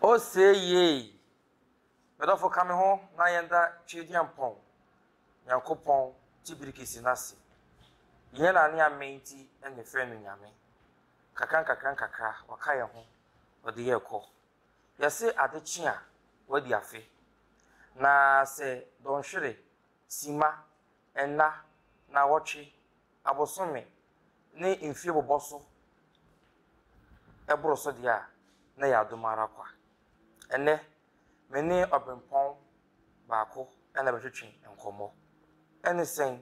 O say ye. But of coming home, na yenda children pong. Yankopon tibiriki sinasi. Yena ni amenti and the friend nyame. Kakra wakaya ho. Odi yeko. Yase adechia wadi afe. Na se don hwere sima enna na wochi abosome ne mfie boboso ebro so dia na ya domara kwa ene meni obempon baako ena betwetwe enkomo ene sen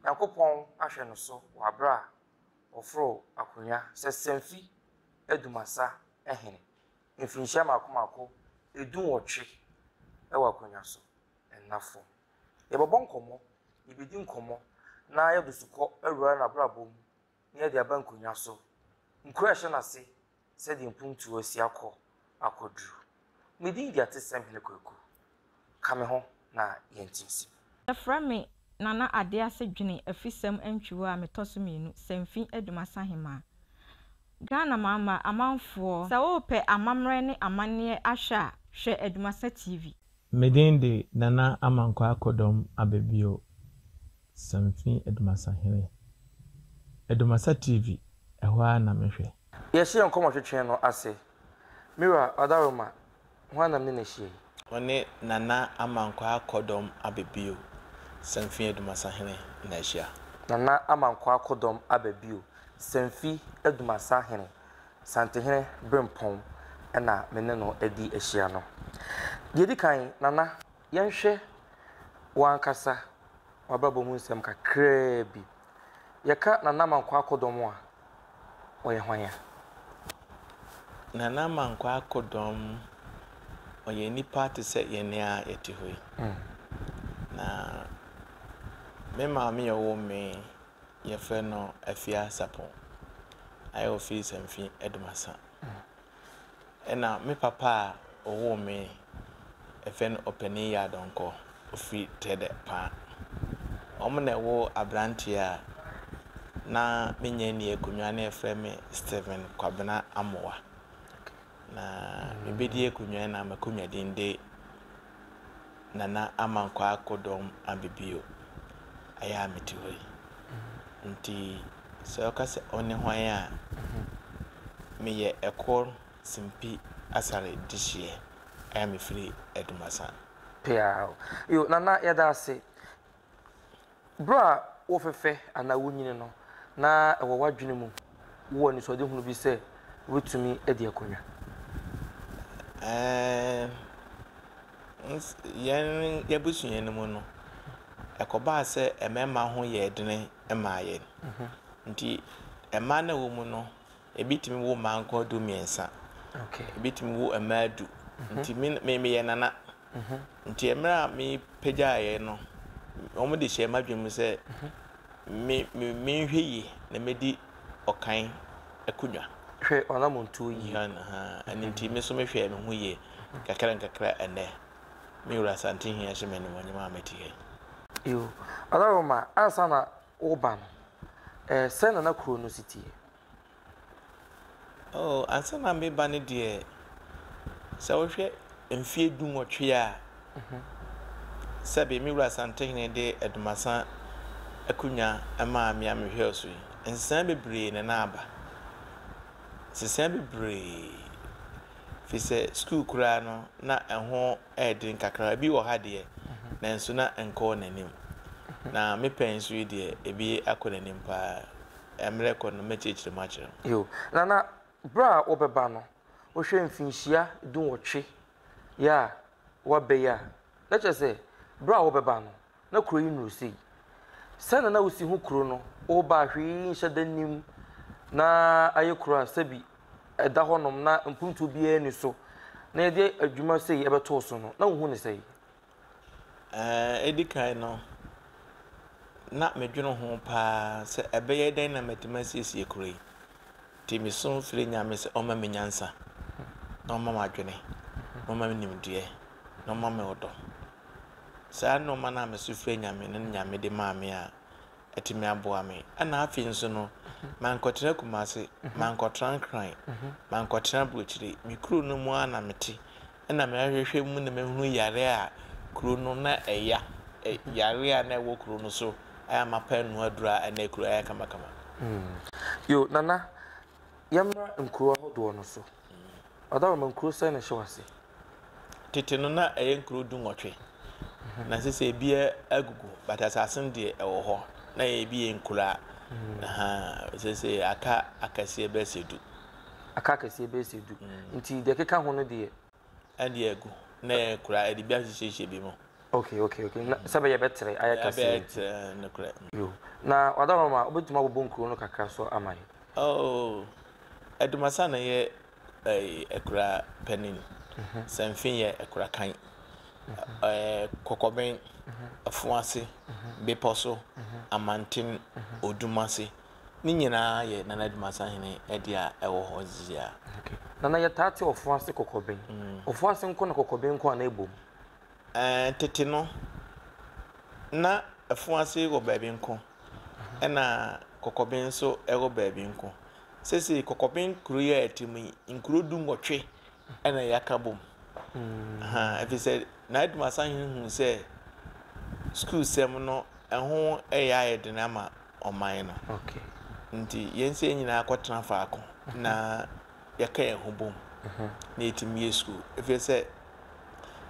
yankopon ahwe no so wabra ofro akonya se semfi edumasa ehene mfinhia makomako edun wotwe ewa akonya so enafo yebobon komo ibidi nkomo na yebusuko ewura na brabom ne de abankonya so nkurahyɛ na se sɛ de mpuntu osi akodru midi dia te sem hele koku kame ho na yentinsi frame nana ade ase dwene afisem antwiwo a metoso menu semfi adumasa hema Ghana mama amanfo sɛ wope amamre ne amane ahwa hwɛ adumasa TV Medinde nana amankwa akodom abebio semfi adumasa hene adumasa TV ehwa na mehwe yɛhye nkomo twetwe no ase mira adaroma hwana me na hye one nana amankwa akodom abebio semfi adumasa hene na hye nana amankwa akodom abebio semfi adumasa hene santehene brempon na mene no edi ahia no yedi kan nana yenhwe wankasa wababo mu nsem kakra bi yeka nana amankwa akodom a oye hwanya nana amankwa akodom oye nipa te se yene a yeti hoi na me maame ye wo me ye fe no afia sapon ayo office amfi edumasa ena me papa owo me efe no openi ya donko ofi tede pa omna wo abrantia na menye ni ekunwa na efe me Steven Kwabena Amoa na mebedi ekunwa na makunwa dinde nana amankwa akodom ambibio aya metiwe nti so kase one hwan a meye ekor simpi asare dishie aya me free edumasa pia yo nana yada ase bra wo fefe ana wunyine no na ewo wadwene mu wo ni so de hunu bi se wotumi edi akonya yen yabusuyen no mu no ekoba se emema ho ye dene emaye nti ema na wo mu no ebitimi wo manko do miensa okay ebitimi wo emadu nti me ye nana nti emra mi pejaye no omo de hye madwem se me hweyi na medi okan akunwa hwe ona montu yi ha nti me so me hwe me ho ye kakra ene me wura santin hia hye me no wonyama ametie yo adaroma ansa na oban sena na kuro no city oh ansa na me ba ne de se wo hwe mfie dum wotwe a sabe me wura santin ne de edumasa akunya ama me amhwe oso ensan bebre ne na aba sesan bebre fi se school kura no na eho edin kakra bi wo ha de na enso na enko nanim na me pensu de ebi akonanim pa emre ko no mechechire machire yo nana bra obeba no wo hwe mfinhia dun wotwe ya wabe ya let's say bra obeba no na kuro yi no sei sana na usi hu kuro no oba hwe nhyedanim na aye kuro asabi eda honom na mpuntu bia ni so na ede adwuma sei ebeto so no na hu ne sei edikai no na medweno ho pa se ebeye den na matematics kuro yi timi so fire nyame se oma menyansa na oma madwene oma nimdue na oma me odo sa no mana me so fire nyame ne nyame de maame a etimi aboa me ana afi nso no mankɔtena Kumase mankɔtena Nkran mankɔtena Burokyire me kuro no mu ana mete na me ahwehwɛ mu na mehu yare a kuro no na ɛya yare a na ɛwɔ kuro no so aya mapa no adura ana kuro aya kama yo nana yamra nkuro ahodo no so adawo man nkuro sai na hwewase tete no na ɛyɛ nkuro du nwɔtwe na sese bia agugu but asasen de ɛwɔ hɔ na yɛ bia nkura sese akase besedu nti de keka ho no de ade agu na kura ade bia hyehyɛ bi mu okay na sabe ye betre ayakase na kura yo na adawo ma obetuma bo nkuro no kakra so amai Edumasa na ye ekura penin sanfin ye ekura kan kokoben afuase beposo amantin odumase ni nyina ye nana Edumasa hene ede a ewo ho zia okay nana ye tate ofuase kokoben ofuase nko na kokoben nko na ebom tete no na afuase go baabi nko na kokoben so ego baabi nko sese kokoben kuro ye atimi nkuro du nwɔtwe na yakabom efise na Edumasa hu se school sem no ɛho ɛyɛ ayɛdene ama ɔman no okay nti yense nyina akɔtena faako na yɛka yɛn ho bom na etimi ye school efise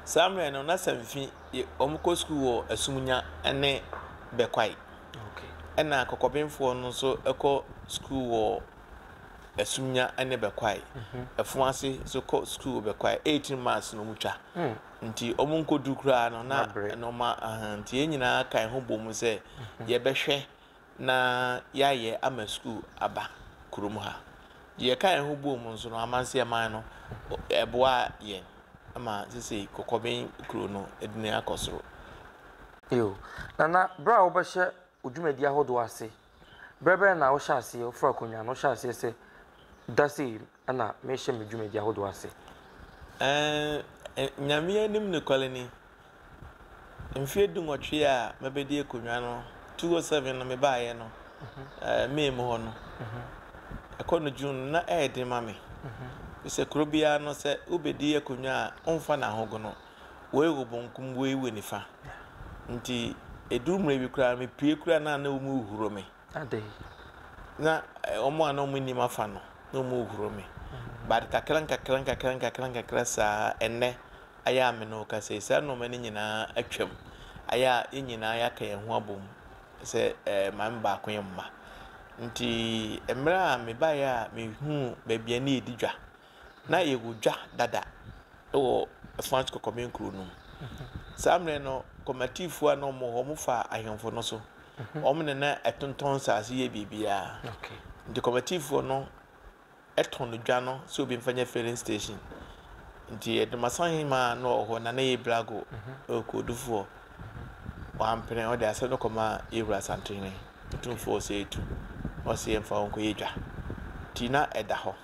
samre no na samfi ɔmkɔ school wɔ asumunya ne bekwai okay ɛna kokobenfo no so ɛkɔ school wɔ asumunya ne bekwai afuase so kɔ school bekwai 18 months no mutwa nti ɔmonko du kura no na noma nti nyina kan ho bom sɛ yɛbɛhwɛ na yɛayɛ ama school aba kurom ha yɛ kan ho bom nso no amanse man no ɛboa yɛn ama sisi kokoben kuro no edine akɔsoro yo nana bra wo bɛhwɛ odwumadi ahodo ase brɛbrɛ na wo hyɛ ase wo fra konwa no hyɛ ase sɛ dasi ana me hye me dwumadi ahodo ase nyame anim ne kwaleni mfie du nwɔtwe a mabedi konwa no 207 no me baaye no me mu hɔ no ɛkɔ no June na ɛyɛ ma me sɛ kuro bia no sɛ ubedi konwa a ɔmfa na hogo no wei wo bonkum wei we nifa nti edumre bi kura me pie kura na na mu uhuro me ade na ɔmo ana ɔmo ni mafa no na ɔmo uhuro me bad kakran sa enne aya me no ka sɛ sa no mani nyina atwam aya nyina ya ka yɛn ho abom sɛ man ba ko yɛmma nti emra me ba ya me hu ba bia na edidwa na yɛwodwa dada ɛwɔ France kokoben kuro no samre no komatifu ano mo ho mo fa ahemfo no so ɔmo ne na ɛtonton saase yɛ bibia okay nti komatifu no ɛton dwa no so obi mfanya filling station nti Edumasa hima no ho na yɛ blago okodufo wampene ɔde asɛ no kɔma Ewura Santene tumfo sɛ etu ɔsɛ mfa onko yɛdwa tina ɛda hɔ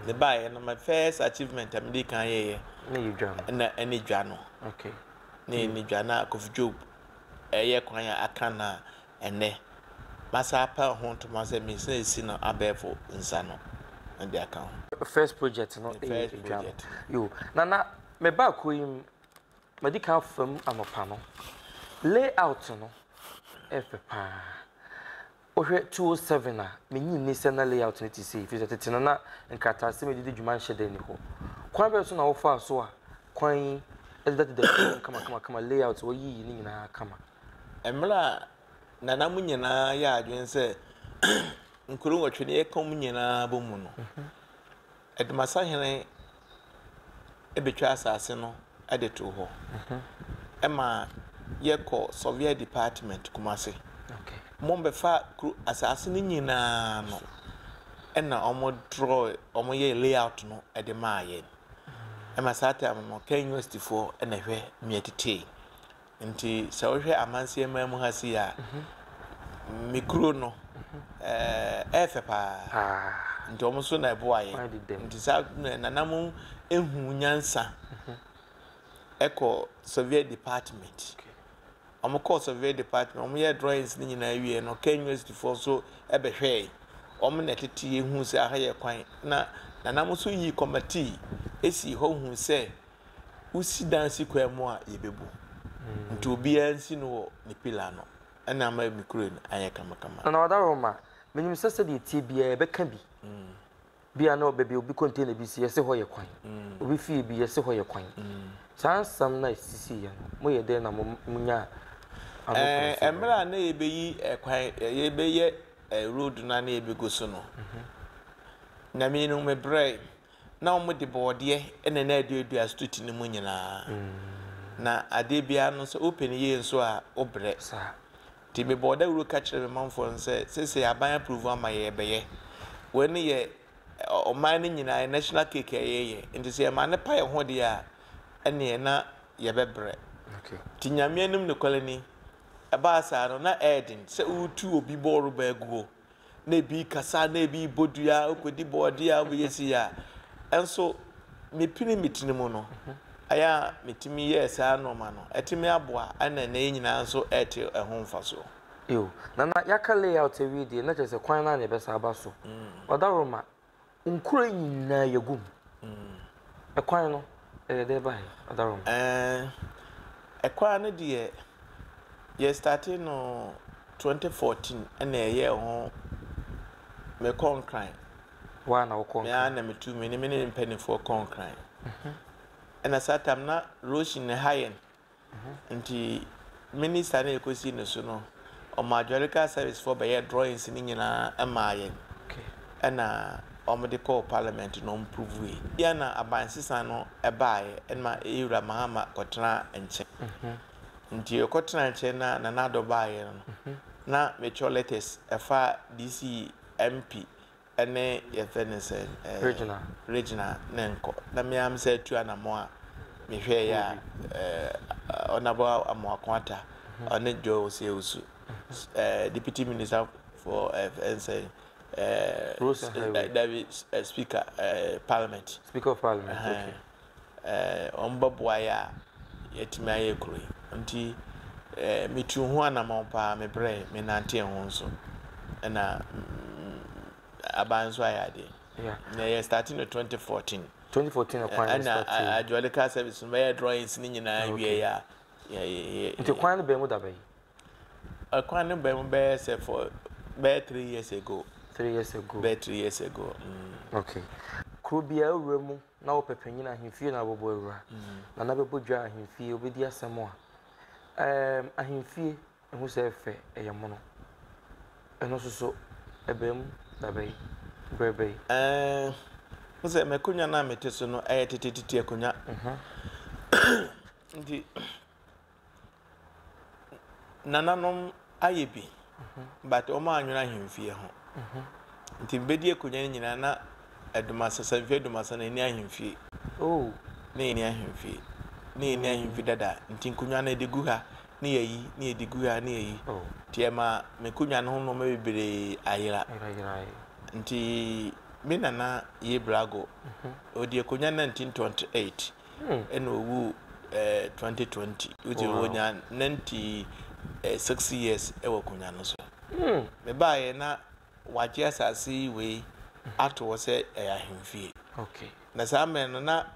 the buy no my first achievement am dey kan yɛ na any dwa no okay na any dwa na Kofi Job ɛyɛ kwan ya aka na ɛnɛ masa pa ho to masa me sɛ si no abɛfo nsa no and the account first project no first project yo nana me ba ko yim medical fam anopa no layout no efe pa ohwe 207 a menyi ni se na layout no ti sei fi tete na nkata se me didi dwuma nhye de ni ho kwan be so na wo fa so a kwan edida kama layout wo yi ni nyina kama emra nana mu nyina ya adwen se nkuru nwotwe ne ekom nyina bomu no Edumasa hene ebetwa asase no ade to ho ema yeko Soviet department Kumase okay mombe fa asase ni nyina no ena omo draw omo ye layout no ede maaye ema sata no Ken University for ena hwe mietete nti sɛ wohwɛ amanse mamu ha si a mikro no efe pa nti omo so na ebo aye nti sa nanamu ehu nyansa eko Soviet department omo call Soviet department omo ye drawings ni nyina wie no Ken University for so ebe hwe na tete hu se aha ye kwan na nanam so yi committee esi ho hu se usi dansi kwa mu a yebebu nti obi ansi no ni pila no ana ma mikro no aye kama na wada roma menim sese de tie bia e beka bi bia na obebi obi container bi si yese ho ye kwan obi fie bi yese ho ye kwan sansam na sisi ya mo ye de na mo nya emra na yebeyi kwan yebeye road na na yebego so no na me no me brai na mo de boode ene na aduadu street ni mu nyina na ade bia no so open ye nso a obre sa ti me boode wuro ka kire me manfo nse sese aban approve ama ye beye when ye o man nyina national cake ye nti se ma ne pa ye ho de a ene na ye bebre okay ti nyame anim ne kwalani aba sa no na edin se utu obi boru ba guo na bi kasa na bi bodua okodi boode a wo yesi ya enso me pini mitini mu no aya mitimi yes ano ma no etimi aboa ana na nyina nso ete ehon mfaso yo na yaka layout e wi de na chese kwan na ne be sa aba so odaroma nkura nyina yegum e kwan no e de bai odaroma e kwan no de ye started no 2014 ana ye ho me concrete wa na woko ya na metu me ne penny for concrete and asatam na roshin ne hayen nti minister na ekosi ne so no o majorika service for by drawings ni nyina amaye na o medical parliament no improve ya na abansisa no ebaaye na ewura mahama kotena enche nti okotena enche na na do baaye no na mecho letters efa DC MP ene ye fenese regional nenko na me am say tu anamo a me hwe ya onabo amoakwata one jo se usu deputy minister for say David speaker parliament of parliament okay ombabwa ya yetimi aye kuro nti metu ho anamo pa me bre me nante ho nso na abanzo ayade yeah na ye starting in 2014 akwan ajwalika service me drawings ni nyina wie ya nti kwan no be mu da bai akwan no be mu be say for be 3 years ago 3 years ago be 3 years ago okay krobia awura mu na wo pepanyina ahemfie na bobo awura na na bebodwa ahemfie obedi asemo a ahemfie ehu se fe eyemono eno so ebem dabai bebe nse mekunya na meteso no ayetete akunya ndi nananom ayebi but o ma anwuna ahemfie ho nti bedi akunya nyina na edumasa sanfie edumasa na ni ahemfie oh ni ahemfie ni ahemfie dada nti kunya na edigu ha ni yayi ni edigu ha ni yayi tiema mekunya no no mebere ayira nti minana yebrago odi ekunya 1928 eno wu 2020 uti wonya 96 years ewo kunya no so me baaye na waje asase we ato wo se ahemfie okay na samen no na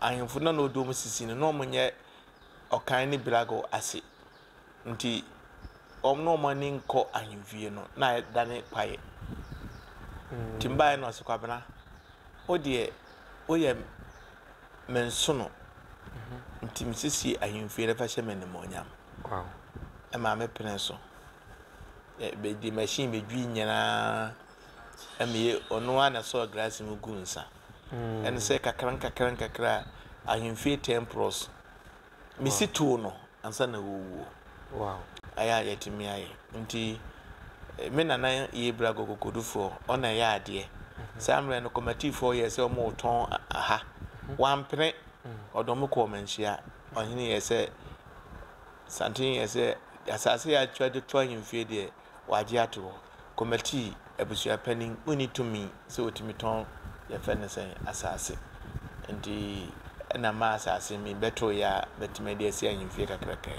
ahemfo na no do musisi no munye okan ni brago ase nti omno mani nko ahemfie no na dane paye timbaye no sekwabena odie oye mensono nti misisi ahemfie refa hye menimonyam wow e ma me penso be di machine be dwi nyana emiye ono ana so glass mu gunsa en se kakran ahemfie tempros misi tu no ansa na wuwo wow aya yetimi aye nti me nana yebra gogodufo ona ya ade samre no committee 4 years o mo ton aha wampre odom ko manhia ohini yese santin yese asase ya twade twan mfie de waje ato committee abusua panin uni tumi so otimi ton ye fenese asase ndi na ma asase mi beto ya betime de sia mfie kakraka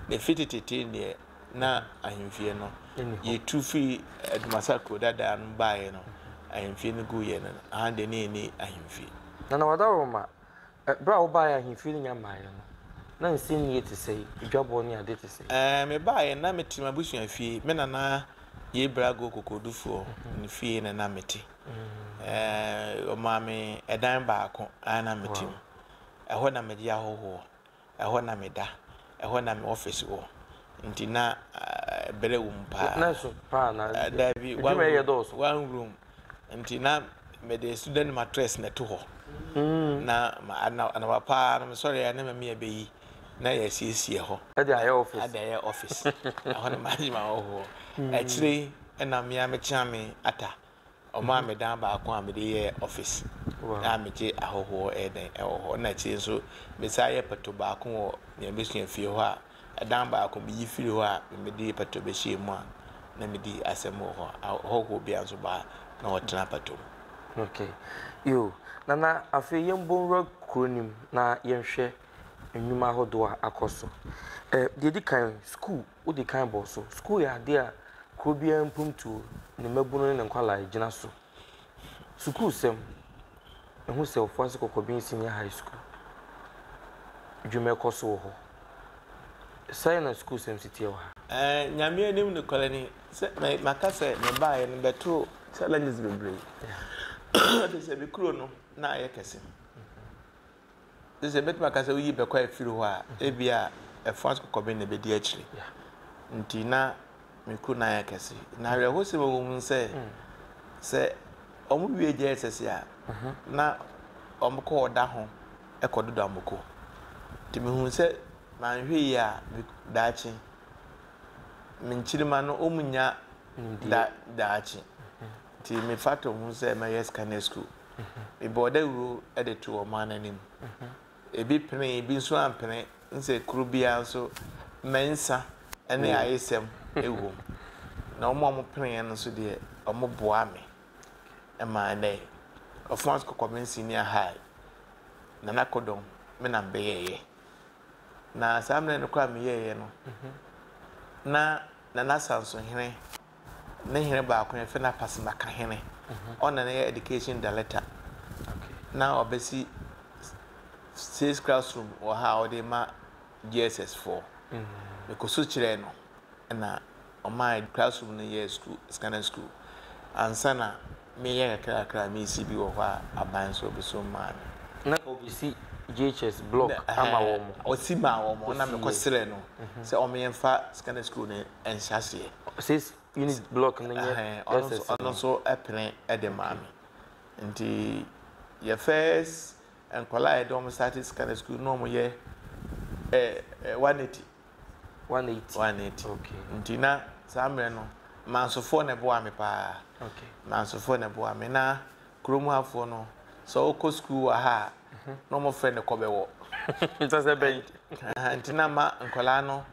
the fitity ne na ahemfie no ye tu fi Edumasa Kodada no bae no ahemfie no gu ye no ande ne ahemfie na wadaroma bra wo bae ahemfie no nyamae no na nsi nie te sei dwabo ne ade te sei me bae na metima busua fie me nana ye brago kokodufo ne fie na meti o mame edan baako ana metim eho na media hoho eho na meda eho na me office wo nti na bere wo mpa na so pa na dabi one room nti na me the student mattress na to ho na ana pa na sorry ya na me abeyi na ya siesie ho ade aye office eho na management ho actually na me amechame ata Oma me dan ba akwa me dey office. Na me je ahoho eden eho na chi so me sa ye pato ba akwa wo ne me sua fie ho a dan ba akwa bi yifiri ho a me dey pato be hie mu a na me di asem ho ho bi anso ba na wotena pato. Okay. Yo, nana afi yembonro kronim na yenhwe enwuma hodo a akoso. De di kan school, wo di kan bo so. School ya de a krobia mpumtu ne mabunu ne nkwala gina so. School sem ehu se ofanse kokobin senior high school. Dwuma koso ho. Sai na school sem city wa. Nyame anim ne kolani se maka se me bae ne beto challenges bebre. They say be kuro no na aye kese. They say bet maka se uyi be kwa efiri ho a ebia efanse kokobin ne be di akiri. Nti na me kuro na aye kese. Na re ho se wo mun se omu wie je sese a na omko oda ho ekododo amko. Ti me hu se man hwe ya daachi minchirima no omunya daachi ti me fato hu se ma yes can school e boda ru e de to o man anim e bi pene bi so ampene nse kru bia so mensa ene ayesem ewo na omo pene no so de omo boa me e ma ne of France ko senior high na nakodom me na mbeyeye na samne no kwa meyeye no na nasanso hene ne hene ba akon fe na pass maka hene ona na education director na obesi sales classroom or how they ma GSS4 because so chire no na o my classroom no year school scanner school ansana me ye kra me CB wo ha aban so be so man na obisi GHS block ama wo mo osima wo mo na me kwesere no se o me yemfa scanner school ne enhyase 6 unit block na ye ono so epene ede maami nti ye first enkwala e dom start scanner school no mo ye 180 okay nti na samre no mansofo ne bo ame pa okay mansofo ne bo ame na kromu afo no so oko school ha no mo friend ko bewo ntase ben ntina ma nkola no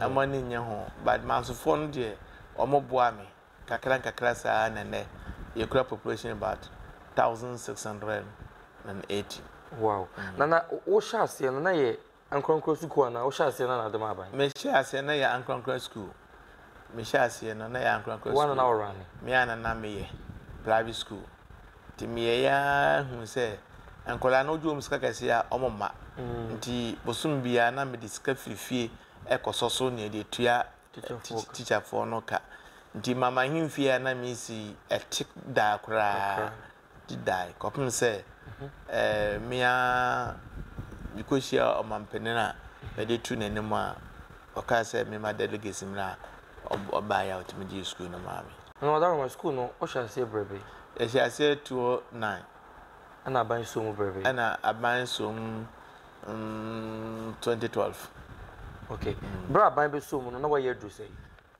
amani nye ho but mansofo no de omo boa me kakra saa nene ye kura population about 1680 wow nana wo shase na ye ankronkro school na wo shase na adama aban me shase na ye ankronkro school me shase na ya ankronkro school one na orani me ana na me ye private school ti me ya hu se ankola no dwom sika kase ya omoma nti bosum bia na me disika firifie ekososo ne de tua teacher for no ka nti mama himfie na me si etik da kra di dai kopim se mia bikoshia omampenena me de tu nanim a oka se me ma delegates mra obaya otimi school no mami no that school no o shase brebe e shase 209 ana aban so mu brebe ana aban so 2012 okay bra aban be so mu no na wa ye do say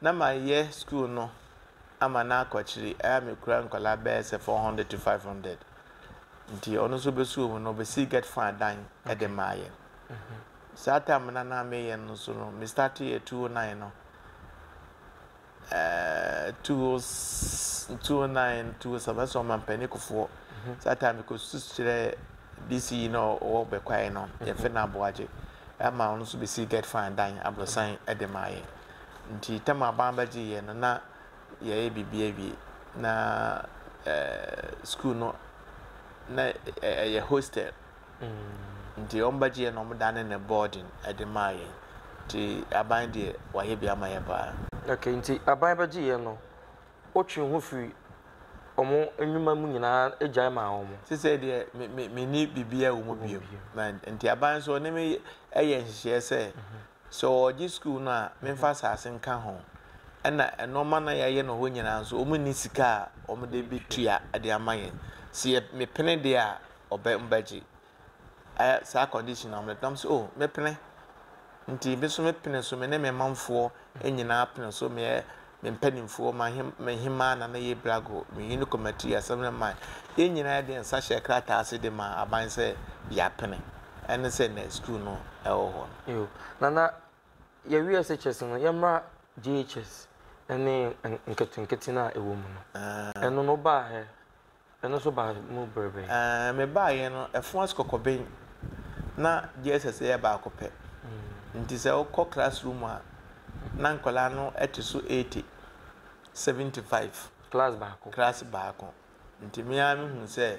na ma ye school no ama na akwachiri me kura nkola be se 400 to 500 nti ono so be so mu no be see get fund dan e de maye sata amna na me ye no so no me start ye 209 no 209 207 so man panikofo sata me ko susire DC no o be kwai no ye fe na boaje ama ono so be see get fund dan abrosan e de maye nti tema bamba ji ye no na ye bibia bi na school no na ye hostel nti ombaji ye no mdane ne boarding edemaye nti aban de waye bia ma ye ba okay nti aban baji ye no otwe ho firi omo enwuma mu nyina agya ma omo sise de me ni bibia wo mu biem na nti aban so ne me eye nhihye se so oji school na me fa sase nka ho na enoma na ye no ho nyina so omu ni sika omu de bitua de amaye si me pene de a obe mbaji sa condition am let am so oh me pene nti bi so me pene so me ne me manfo enyina pene so me mpanimfo me hima na ye brago me yini committee asem na man enyina de nsa hye krata ase de ma aban se ya pene ene se na school no e wo ho yo nana ye WSHS no yemra GHS ene nketenkete na ewo mu no eno no ba he eno so ba mu brebe me ba ye no efon skokoben na GHS ye ba akopɛ nti se o classroom a na nkola no etiso 75 class baako nti me a me hu se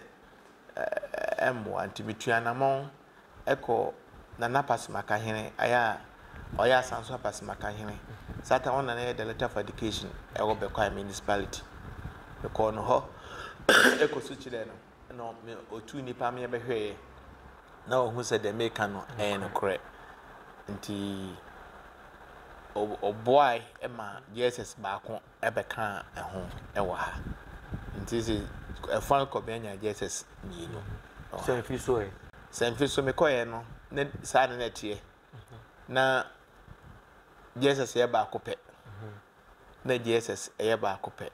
emmo anti bituanamon eko na napas makahene aya oya sanso pass makahene sata ona na the letter of education e wo be kwa municipality e ko no ho eko so chire no me otu nipa me be hwe na o hu se de make no no kore nti o boy ema Jesus baako ebeka ho ewo ha nti se efan ko benya Jesus mienu senfi so me koye no ne sa na tie na Jesus ye baako pe na Jesus ye baako pe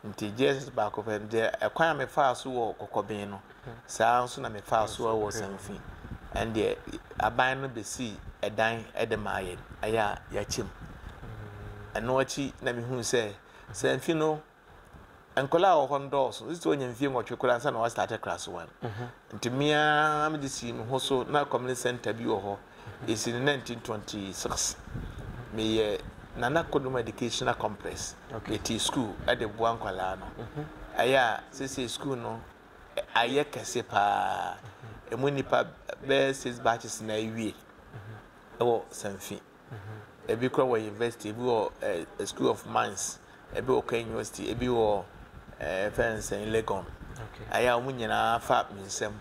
nti Jesus baako pe de ekwan me fa so wo kokoben no saa so na me fa so wo senfi and the aban no be see edan edemaye aya ya chim eno achi na me hu se senfi no enkola o hondoso isi onye mfie nwotwe kura nsa na wa start class 1 nti mia am di si ho so na community center bi wo ho isi 1926 me ye nana kodum educational complex eti school at the buankwala no aya sisi school no aye kese pa emu nipa be 6 batches na ewie ewo sanfi ebi kro wo university ebi wo school of mines ebi wo university ebi wo fence in Legon aya omu nyina fa minsem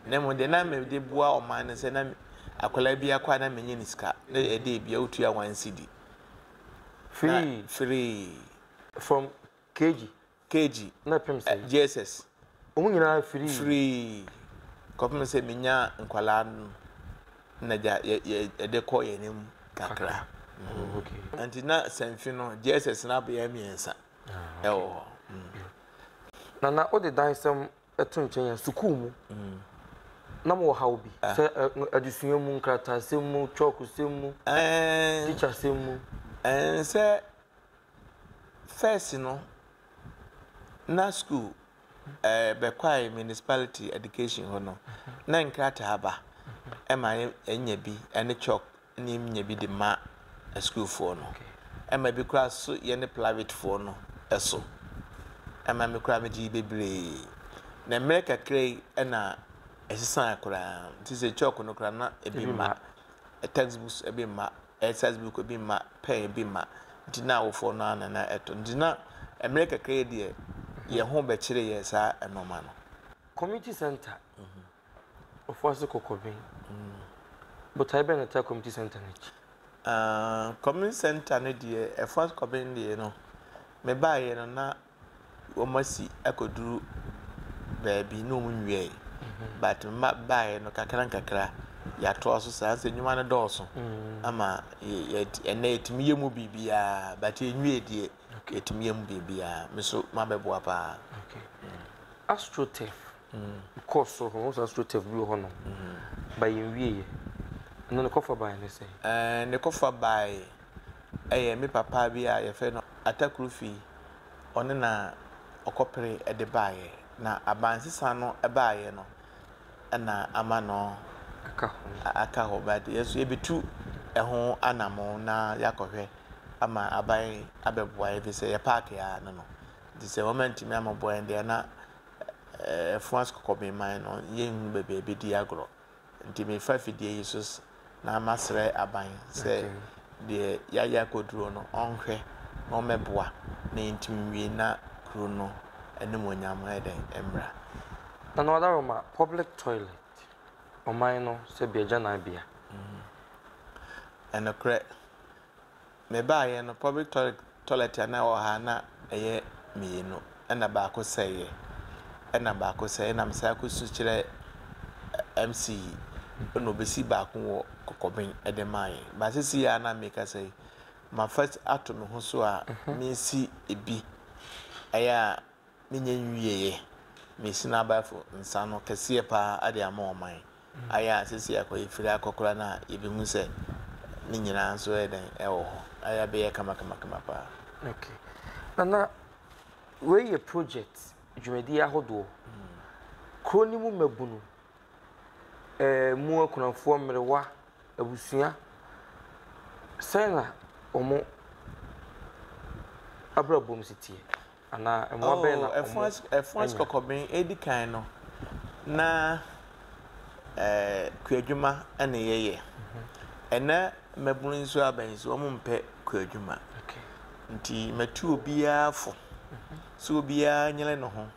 na mo de na me de bua o man se na akola bi akwa na menye niska na ede bia otu ya 1 cd free from kg na pem say JSS omu nyina free kopem se menya nkwala na ja ede ko yenim kakra okay anti na sanfi no JSS na be amiensa ewo nana o de dansem etunchen ya sukuu mu na mo ha obi se adusua mu nkrata se mu chalk se mu teacher se mu se first no na school be kwai municipality education hono na nkrata aba ema enya bi ene chalk ni nya bi de ma school for no ema bi kra so ye ne private for no eso ema me kra me di bebre na America kray na esisan akra ti se chalk no kra na ebi ma textbooks ebi ma exercise book ebi ma pen ebi ma dina wo for no na eto dina America kray de ye ho be kire ye sa enoma no community center of what's Kokoben but I been at community center community center no de e first Kokoben de no me ba ye no na o masi akoduru baby no munwie but ma ba ye no kakra ya to so sa se nyuma no doso ama ye na etimi ye mu bibia but enwie de etimi ye mu bibia me so ma bebo apa okay astrotef course so astrotef bi ho no ba yenwie no ne kofa ba ne say ne kofa ba me papa bi a ye fe no atakrufi one na okopere ede baaye na abansisa no ebaaye no na ama no aka ho bad yeso ebitu eho anamo na yakohwe ama aban abɛboa ebi sɛ yɛ park ya no nti sɛ wɔn ntumi ama boa ndeɛ na France kɔkɔbɛman no yɛnhu baabi ebedi agorɔ nti mefa fidie yi so na amasrɛ aban sɛ deɛ yɛayɛ akɔduro no ɔnhwɛ na ɔmɛboa na ntumi wie na kuro no ɛnum onyam ɛdɛn mmra na no other room public toilet ɔman no sɛ biagya na bia ɛnokorɛ mebaayɛ no public toilet a na wɔ ha na ɛyɛ mmienu ɛna baako sɛeɛ ɛna baako sɛeɛ na mesɛ akɔsu kyerɛ MC ɛna obɛsi baako wɔ kɔkɔben ɛde maayɛ baasisi yɛ a na meka sɛ ma first ato me ho so a mesi ebi ɛyɛ a menyɛ nwieɛ mesi na abaafo nsa no kɛseɛ paa ade ama ɔman ayɛ a sisi akɔyɛ firi akɔkora na yɛbɛhu sɛ ne nyinaa nso ɛdɛn ɛwɔ hɔ ayɛ bɛyɛ kama paa. Okay. Na wei yɛ project dwumadi ahodoɔ kuro ni mu mabunu mu akunafoɔ mmerewa abusua sɛn na ɔmo abrabom sitie ana ɔmo abɛn na France kɔkɔben edi kan no na kuadwuma ɛna yɛyɛ ɛna mabunu nso abɛn so ɔmo mpɛ kuadwuma nti matu obiara fo so obiara nyele no ho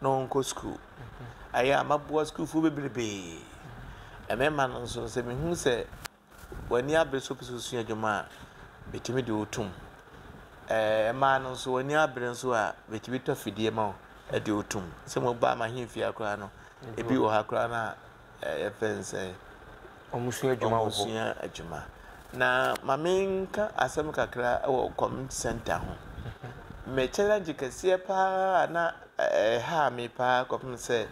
na ɔnkɔ school ayɛ amaboa school fo bebrebe ɛmɛma no nso sɛ mehu sɛ wani abre so pɛ so sua adwuma a betimi de otum ɛma no nso wani abre nso a betimi tɔ fidie ma de otum sɛ mo ba ma hemfi akora no ebi wɔ ha akora na ɛfɛnsɛ ɔmusua adwuma na mamenka asɛm kakra wɔ community center ho me challenge kɛseɛ paa na ha me paa kɔpem sɛ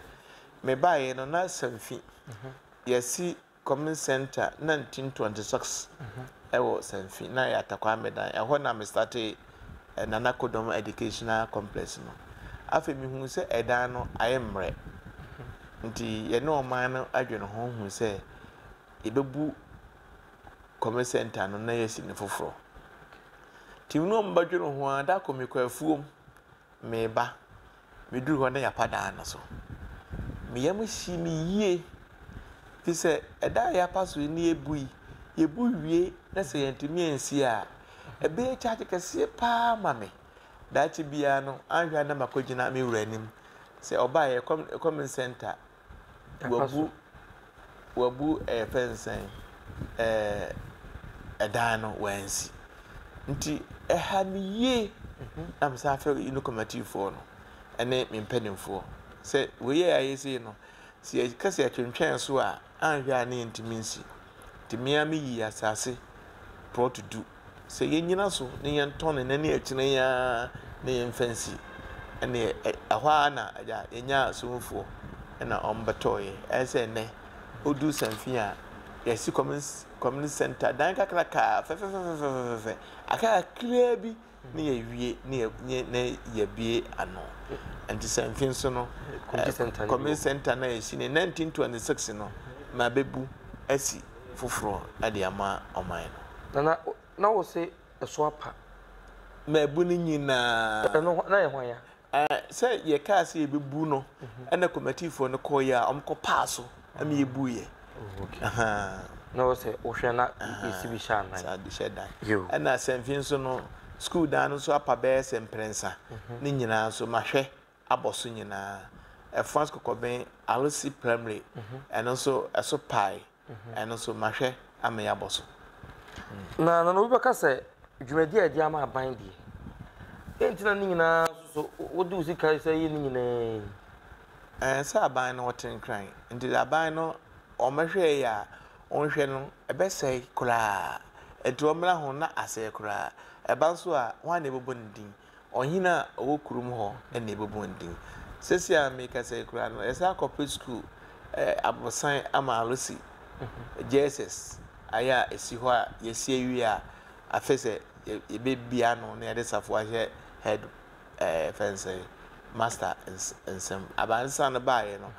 me baeɛ no na samfi yɛsi community center 1926 ɛwɔ samfi na yɛatakwa medan ɛhɔ na me starte Nana Kodom educational complex no afei mehu sɛ ɛdan no ayɛ mmerɛ nti yɛne ɔman no adwene ho hu sɛ yɛbɛbu community center no na yɛsi ne foforɔ tim no mbadwene ho a da kɔmekɔ afuom meba meduru hɔ na yɛapa na so meyam hyi me yie fi sɛ ɛda yɛapa so ni yɛbu wie na sɛ yɛntumi ansi a ɛbɛyɛ kyakye kɛseɛ paa ma me daakye biara no anhwɛ na makɔgyina me wura anim sɛ ɔbaa yɛ community center wabu fɛnsɛn ɛdan no wansi nti ɛha me yie na msa afɛ ino committee for no ɛne me mpanimfoɔ sɛ wɔyɛ ayɛ sei no sɛ yɛkasa yɛtwentwɛn so a anhwɛ a ne yɛntumi nsi nti mea me yi asase prɔ to do sɛ yɛnyina so ne yɛntɔn ne nane akyina ya ne yɛmfansi ɛne ɛhɔ a na agya yɛnya asomfoɔ ɛna ɔmbɛtɔɔyɛ ɛyɛ sɛ nnɛ ɔdu samfi a yɛsi community center dan kakraka fɛfɛfɛfɛfɛ aka clear bi ne yɛwie ne yɛbie ano nti samfi nso no community center na yɛsi ne 1926 no ma bɛbu asi foforɔ ade ama ɔman no na wo se ɛso apa ma bu ne nyinaa ɛno na yɛ hwan ya sɛ yɛkaa sɛ yɛbɛbu no ɛna committeefoɔ no kɔɔyɛ a ɔmkɔ paa so ama yɛbuyɛ na wo sɛ wohwɛ na yɛsi bi hyɛ dan ɛna sɛmfi nso no school dan no nso apa bɛyɛ sɛ mprɛnsa ne nyinaa nso mahwɛ abɔ so nyinaa France kɔkɔbɛn Alosi primary ɛno nso ɛso pae ɛno nso mahwɛ ama yɛabɔ so na obi bɛka sɛ dwumadi a ɛde ama aban deɛ ɛntina ne nyinaa so wode wo sika sɛ yɛ ne nyinaa sɛ aban no wɔte nkran nti aban no ɔmɛhwɛ yɛ a ɔnhwɛ no ɛbɛsɛe koraa ɛnti ɔmmra ho na asɛe koraa ɛba nso a wɔn a ɛbɛbɔ ne din ɔhene a ɔwɔ kurom hɔ ɛna ɛbɛbɔ ne din sɛsi a meka sɛ koraa no ɛsɛ akɔpɛ school abosan ama Alosi JSS ayɛ a ɛsi hɔ a yɛsi awie a afɛ sɛ yɛbɛbia no na yɛde safo ahyɛ head fɛnsɛ master nsɛm abansa no baeɛ no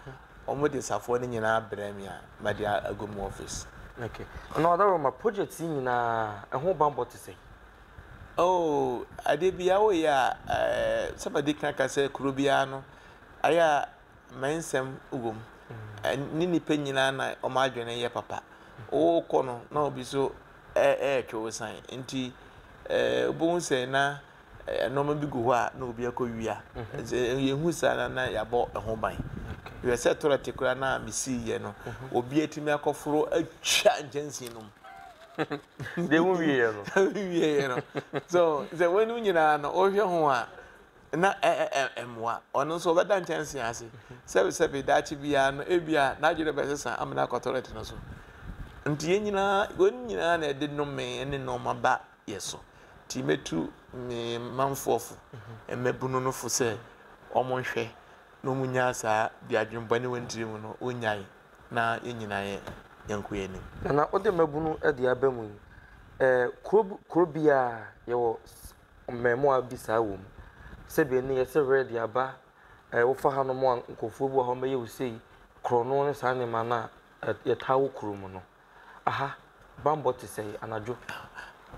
ɔmo de safoɔ no nyinaa brɛ me a made ago mu office okay na ɔda ma project yi nyinaa ɛho bambɔ te sɛ Oh, ade bia wo ya somebody kan say kuro bia no aya mensem ugom ni nipa nyina na o ma adwene ye papa o kɔ no na obi so twe san nti obo se na no ma bi go ho a na obi akɔwia ye hu sa na ya bɔ ho ban we se toilet kura na misi ye no obi atimi akɔforo atwa njensi no They won't be here. So when you know, or your home, na emwa ono so beda nchanse ase sebe dachi bia no ebia na agire besesa amna authority no so nti yenyina wonyina na ede no me ene no maba yeso ti metu me manfofu emebunu no fo se omonhwe no munya sa di adwembane wantiri mu no onyai na yenyina ye yankoye ni na ode mabunu ade abamu krobia yewo mmemo abisa wo mu sebe ni yese ready aba wo fa hanu mo nkofo bu ho meye usei krono ne sa ne mana yetawo krumu no aha bambo te sei anajo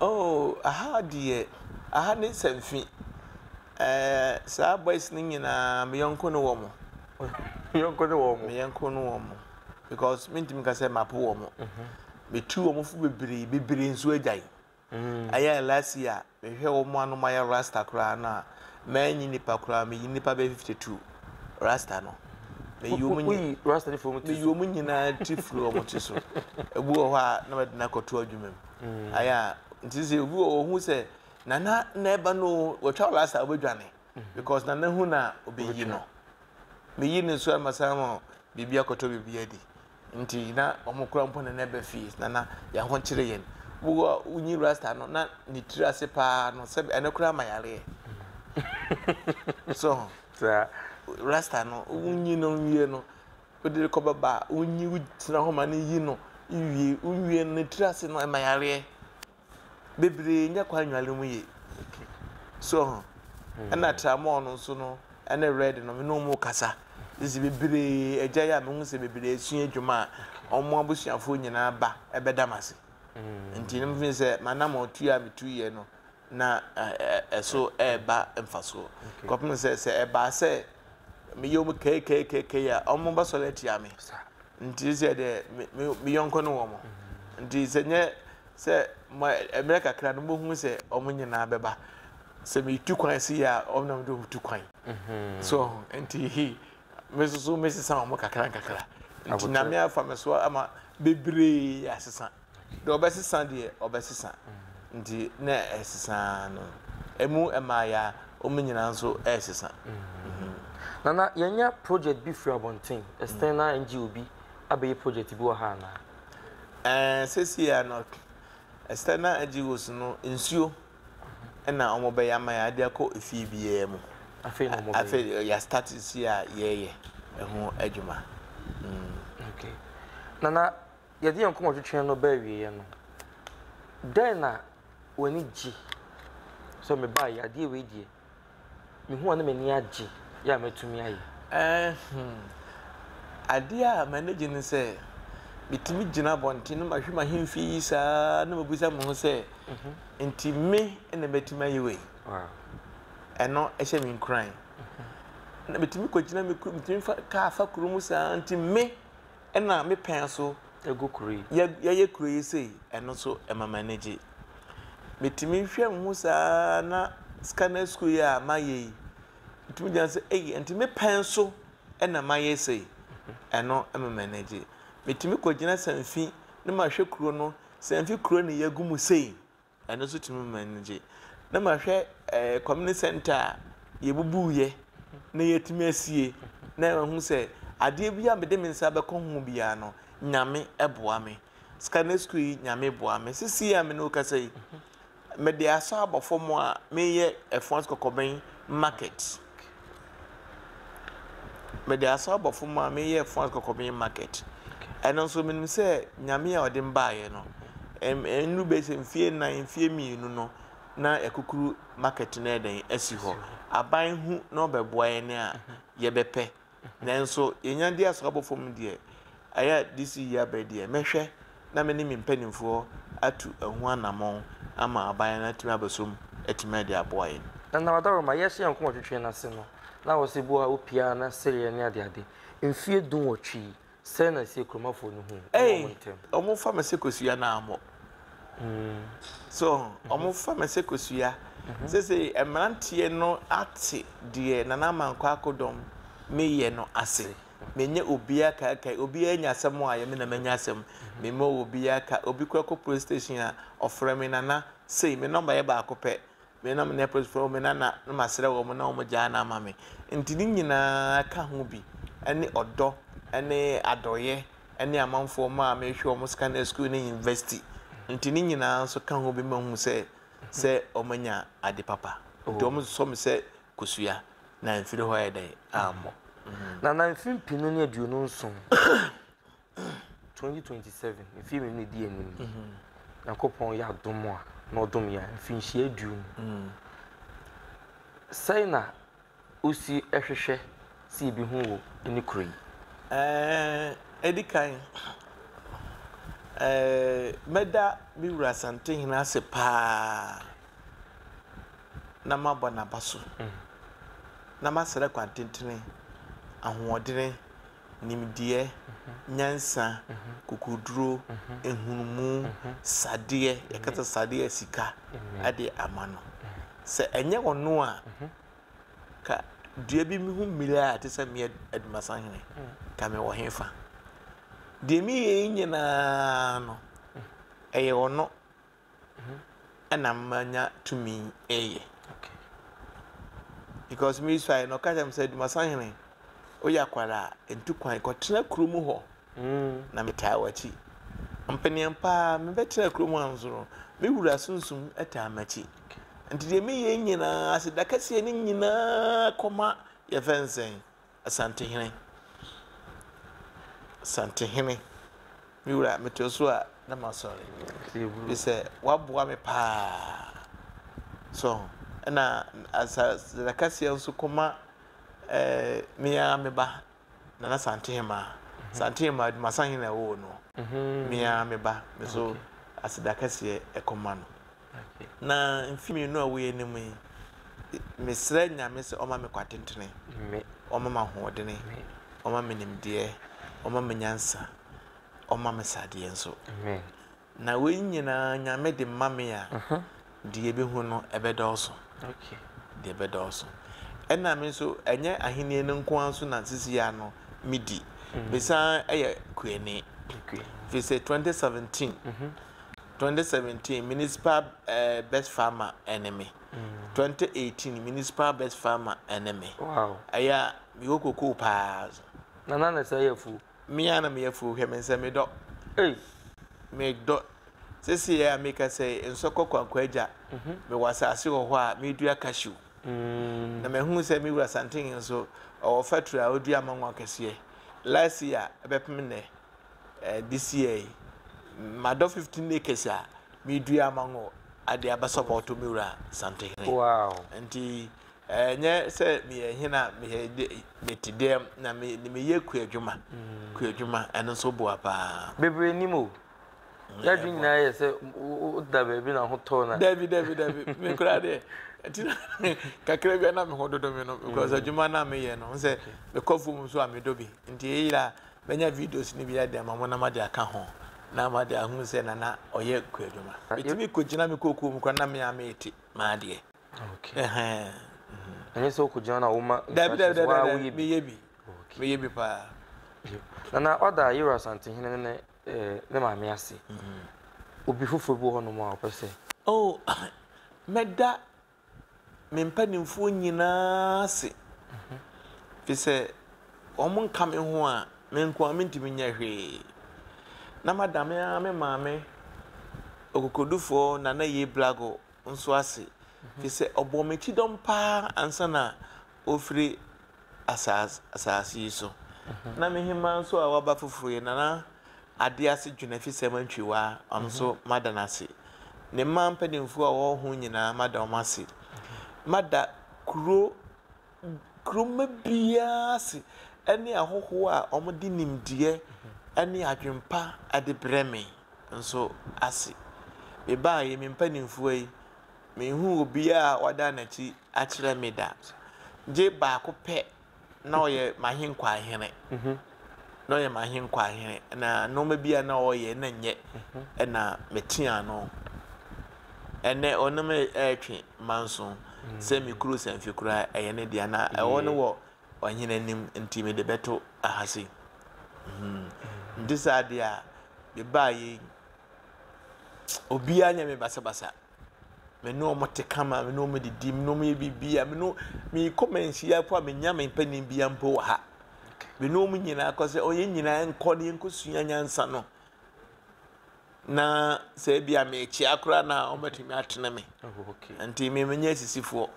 oh aha die aha ne samfi sa boys ni nyina me yonko no wo mo because mintim ka say mapo wo mo me tu wo mo fu bebere nso agyan aya last year me hwe wo mo anu maya rasta kra na manyi nipa kra me nipa be 52 rasta no me yomu rasta ni fomu me yomu nyina tifro mo tiso ebu ho a na me na koto adwumem aya ntise ebu wo hu se na eba no wo twa rasta obedwane because na hu na obeyi no me yi ne so amasamo bibia koto bibia di nti na omukura mpo na eba fees na ya ho kire yen wo unyi rasta no na ni tirase pa no se enekura mayare so rasta no unyi no wie no odire ko baba unyi wutina ho ma ne yi no wie ne tirase no mayare bebre nya kwa nwale mu ye so ana tramo no so no ana red no me no mu kasa isi bebre eja ya me hu se bebre esu adwuma omo abusuafo nyina ba ebedamase nti ne mfin se manam otu ya metu ye no na eso eba emfaso kopem se eba se me yom keke ya omo ba soleti ya me nti se de me yonko no wo mo nti se nye se America kra no mo hu se omo nyina beba se me tu kwan si ya omo do tu kwan so nti he mesusu mesisa omo kakra nti na me afa me so ama bebre asesa do obesisa de obesisa nti na esisa no emu emaya omo nyina nso esisa nana yenya project bi free abonten external NGO bi abaye project bi wo ha na sesi ya no external NGOs no nsuo na omo be ya maya de akọ efi biye mu afi ya start si ya ye ehu adwuma okay nana yedi yanko twetwe no ba wiye no den na wani ji so me ba ya de we die me hu na me ni agi ya metumi ayi ade a manage ni se bitimi gina bonti no mahwe mahemfi isa na mabusa mo se nti me na metumi ayi we eno ehye me nkran na bitimi kogina me bitimi ka afa kurumu sa nti me na me pen so ego kuri ye kuri sei eno so e ma manage bitimi hwe mo sa na scanner school ya maye bitimi jan se nti me pen so na maye sei eno e ma manage bitimi kogina sanfi na ma hwe kuro no sanfi kuro ne yagumu sei eno so timi manage na ma hwe community center yebubuye na yetimi asie na hu se ade bia me de mensa be ko hu bia no nyame eboa me scanner school nyame boa me sisi ya me no kasai me de aso abofo mo a me ye efons kokoben market me de aso abofo mo a me ye efons kokoben market eno so me se nyame a ode mbaaye no enu be se mfie na mfie mienu no na ekukuru market na eden asi ho aban hu na obeboa ye ne a ye bepe nanso yenya dia so abofo mu de aya this year be de mehwe na me ni mpanimfo atu ehu anamon ama aban na timi abasom etime de aboy na wadaro ma yes yan ko twetwe na se no na wo se bua opia na sere ne ade mfie dun wotwi se na se kromafo no hu omo fa mesekosua na amo so omo fa mesekosua se emrantie no ate de na na manko akodom meye no ase menye obia ka obia nya asem a ye me na menya asem me mo obia ka obi kwako police station a ofre me na sei me number ye ba akopɛ me na me police for me na masere wo mo na wo gya na ama me ntini nyina ka ho bi ene odo ene adoye ene amanfo ma me hwe wo scan school ni university ntini nyina so ka ho bi ma hu se omanya ade papa do mo so me se kosua na mfiri ho ye dai amo na mfim pinu ne aduonu nson 2027 mfim ne di anim yakopon ya domo a na odom ya mfim hie aduonu sai na osi ehwehwe si bi hu wo eni kuri edikan meda mi wura sante hina se pa na mabona baso na masere kwantentene ahoɔdene nimdie nyansa kokuduro ehunumu sadeɛ yakata sadeɛ sika ade amano sɛ enye wono a ka dua bi mi hu mila te sɛ me adumasa hene ka me wo hefa de mi ye nyina no eye wono ana manya tumi eye because me so no ka jam sɛ adumasa hene oya kwara entukwan ko tena krumu ho na metaa wachi mpeniam pa me betena krumu anzuro me wura sunsum eta machi nti de me ye nyina asedakase ni nyina koma ye fensen asante hene me wura metoso a na masore bi se waboa me pa so na asedakase nso koma mia meba na santehema masahin na wo no mia meba me so asidakase ekomano na mfimi no awe anim me sra nyame se oma me kwatentene oma ma hoodene oma me nimde oma me nyansa oma me sade enso na we nyina nyame de mame a de ebehu no ebedoso de ebedoso ena me so enye ahenie no nko anso na sisi ya no midi besa eye kuene fi say 2017 municipal best farmer enemy 2018 municipal best farmer enemy wow aya mi okoko pa na say yafu mi ana me yafu hwe me say me do me do sisi ya me ka say ensoko kwankwaja me wasase ho a me dua cashew na me hu se mi wura santin so o factory odua manwa kese last year ebepem ne this year mado 15 acres a mi dua manwo ade aba support mi wura santin wow nti nye se mi hina me tidem na me ye kuadwuma eno so boa pa bebre nimo ya dwin na ye se da bebi na ho to na David me kura de kakra bia na me hododo me no because adwuma na me ye no say me kofum so amedobi nti eyira benya videos ni bia de mamo na ma de aka ho na ma de ahu say na oye kwadwuma bitimi kogina me kokum kwa na me ameti ma de Any so could join a woman. Me yebi pa. Na other years something ne ma me ase. Obi fufubu ho no mo a opese. Oh, meda me mpanimfo nyina se. Fi se omo nka me ho a me nko amintimi nya hwe. Na madam ya me maame okokodufo na ye blago nso ase. Fi se obomechi dom pa ansa na ofri asasi so. Na me hima nso a waba fufuru ye na ade ase dwuna fi se mantwiwa onso madana ase. Ne man pedimfu a wo ho nyina madam ase. Mada kuro mabia ase ene ahoho a omodi nimdie ene adwempa ade breme nso ase. Be ba ye me mpanimfu yi me hu obi a wada na chi akyerɛ me da je ba ko pɛ na ɔyɛ mahenkwa ahene na ɔyɛ mahenkwa ahene na no ma bia na ɔyɛ na nyɛ na metia no ene onam ɛtwe manso sɛ me kuro sanfi kura ɛyɛ ne dia na ɛwɔ no wɔ ɔhene nim nti me de beto ahase ndisa dia be bayi obi anya me basa me no mo te kama me no mo didi me no mo bibia me no me komensia po me nya me panin bia mpo ha me no mo nyina akose oye nyina enko ne nkosua nyansa no na se bia me chi akura na o matumi atena me anti me nya sisifo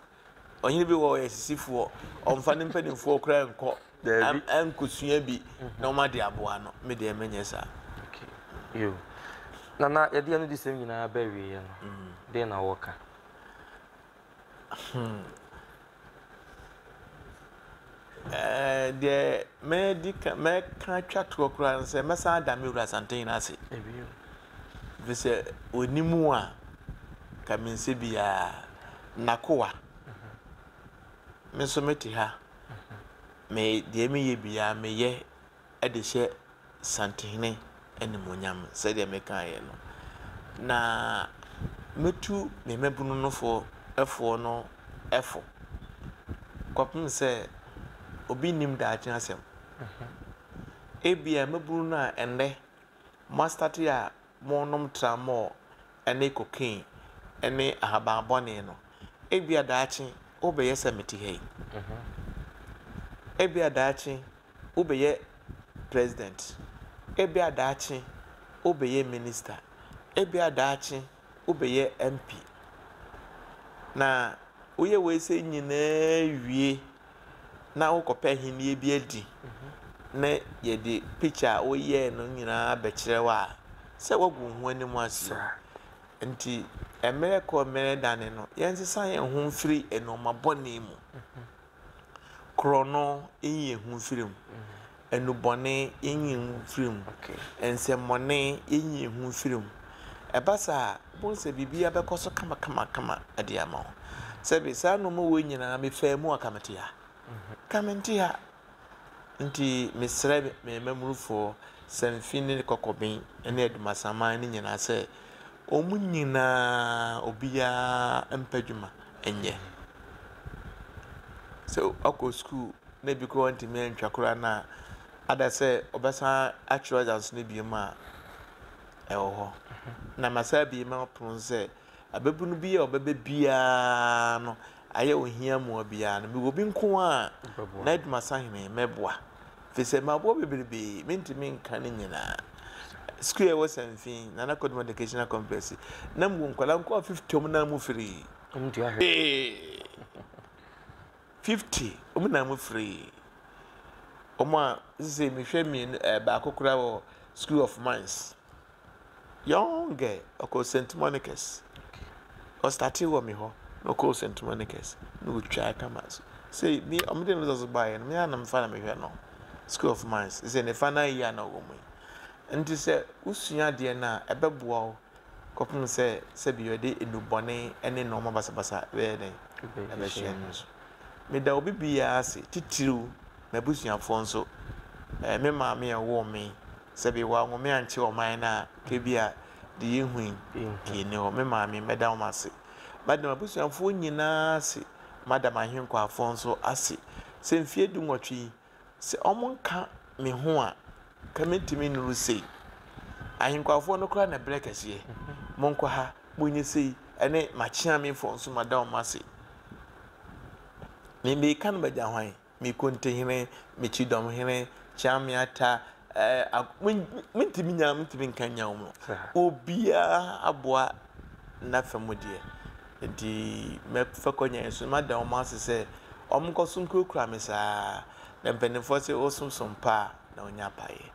onye bi wo sisifo o mfa ne mpanimfo kura enko nkosua bi na o ma de aboa no me de menye sa yo nana yedi anu disem nyina ba wie no de na woka de medical me kan twa kura se mesa da me wura santen na ase ebiyo vese onimu a kamense bia nakoa me so meti ha me de me ye bia me ye ede hye santene enimonyam se de me kan ye no na metu me mebunu no fo efo no efo kwapem se obi nim da agye asem ebia mebunu na ende master ya monom tramo ene cocaine ene ahababone no ebia da agye obeye semeti hei ebia da agye obeye president ebia da agye obeye minister ebia da agye obeye MP na oye we se nyina wie na ukope hini bi adi na ye de picture oye no nyina be kirewa se wagu hu anim ase nti emere ko mere dane no yense ye hu firi enoma bone mu krono enye hu firi mu enubone enye hu firi mu ensemone enye hu firi mu ebasa bonse bibia be koso kama ade ama se be sa no mo wo nyina me fa mu akamete ya kamenti ha nti mesrɛ me memrufo sanfini kokobin ene edumasama ne nyina sɛ omu nyina obia empadwuma enye so akɔ school na bi ko anti me ntwakora na ada sɛ obesa actual dance ne bi ma ɛwɔ hɔ na masa bi ma pon sɛ ababunu bi a obebe bia no aye ohia mu bia no bi obi nko a na edumasa hene meboa fese mabo bebrebe mentimi nka ne nyina school was something na koduma educational complex na mu nkwala nko 50 na mu free mtu ahwe 50 na mu free oma ze mi hwe mi ba kokora wo School of Mines young girl oko St Monica's o started wo mi ho no call St Monica's no try camas say me omde no zo buy me na mfa na me hwe no School of Mines is in the final year na wo mu nti se usua de na ebeboa wo kopum se bi yode enubone ene no ma basa we den ebehye nso me da obi bia ase titiru na busuafo nso me ma me wo me se bi wa ngome anche o man na ke bia de yehuin ke ne o me ma me meda o mase madam busuafo nyina ase madam ahenkwa afo nso ase se mfie du nwotwe se omonka me ho a kamentimi nuru sei ahenkwafo no kra na brekase monko ha monye sei ene machia me fo nso madam mase me kan ba jahwan me konte hene me chidom hene chamiata mentimi nya mentimi nkanya wo obia aboa na famodie nti me fa konya so madam mase se omkoso nkokura me saa na mpenefo se osumsum pa na onya pae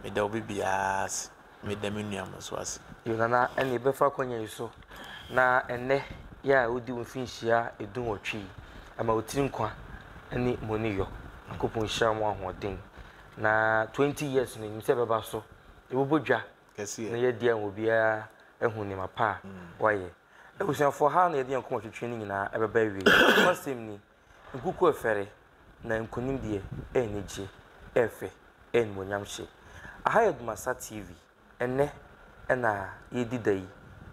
me da obi bias me da me nua mo so ase yonana ene be fa konya iso na ene ya odi wonfinhia edun otwi ama otiri nkwa ene moniyo akopon hyiam ahoden na 20 years no nimse beba so ebobodwa kase na ye dia obia ehunima pa waye ebusuafo ha na yɛde nkɔmɔ twetwe ne nyinaa ɛbɛba wie masɛm ni nkuku efere na nkonimdie enigye efe enmonyam hye aha yɛ Dumasa TV enne ɛna yɛdi dai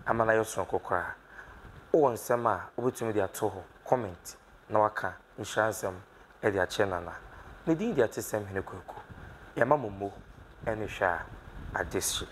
amana yɛso kokora o nsɛm a obetumi de ato ho comment na waka nhyansɛm ɛde akyɛ nana ne din de atesɛm hene kwaku yɛma mommo ɛne hwɛ a adesye